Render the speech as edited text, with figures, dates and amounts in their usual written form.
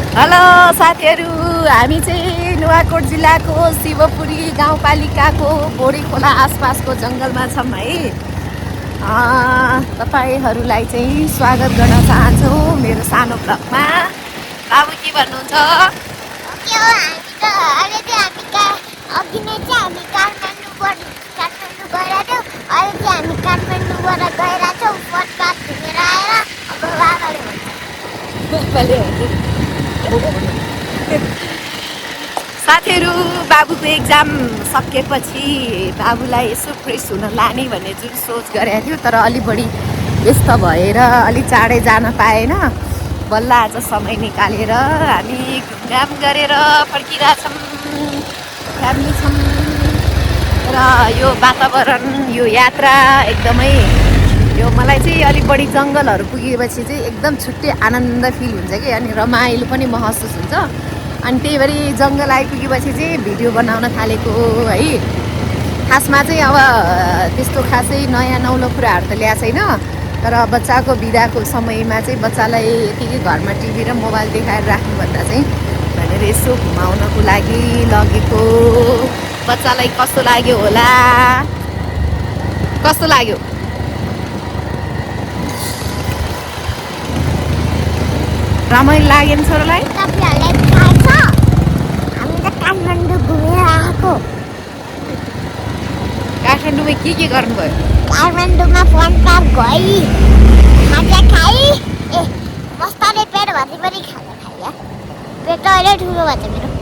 Hello साथीहरू, हामी चाहिँ नुवाकोट जिल्लाको शिवपुरी गाउँपालिकाको बोडी खोला आसपासको जङ्गलमा छौँ है। तपाईँहरूलाई चाहिँ स्वागत गर्न चाहन्छौँ मेरो सानो ब्लगमा। बाबु के भन्नुहुन्छ? साथीहरू, बाबुको एक्जाम सकेपछि बाबुलाई यसो फ्रेस हुन लाने भन्ने जुन सोच गरेको थियो, तर अलि बढी व्यस्त भएर अलि चाँडै जान पाएन। बल्ल आज समय निकालेर हामी घुमघाम गरेर फर्किरहेछौँ। फ्यामिली छौँ र यो वातावरण, यो यात्रा एकदमै, यो मलाई चाहिँ अलिक बढी जङ्गलहरू पुगेपछि चाहिँ एकदम छुट्टै आनन्द फिल हुन्छ कि, अनि रमाइलो पनि महसुस हुन्छ। अनि त्यही भएर जङ्गल आइपुगेपछि चाहिँ भिडियो बनाउन थालेको है। खासमा चाहिँ अब त्यस्तो खासै नयाँ नौलो कुराहरू त ल्याएको छैन, तर बच्चाको बिदाको समयमा चाहिँ बच्चालाई यतिकै घरमा टिभी र मोबाइल देखाएर राख्नुभन्दा चाहिँ भनेर यसो घुमाउनको लागि लगेको। बच्चालाई कस्तो लाग्यो होला? कस्तो लाग्यो? रमाइलो लाग्यो नि छोरालाई? काठमाडौँमा के गर्नुभयो? काठमाडौँमा फन पार्क गई, खाजा खाई, मस्ताले पेट भरिभरि खाजा खायो। पेट अहिले ठुलो भएको छ मेरो।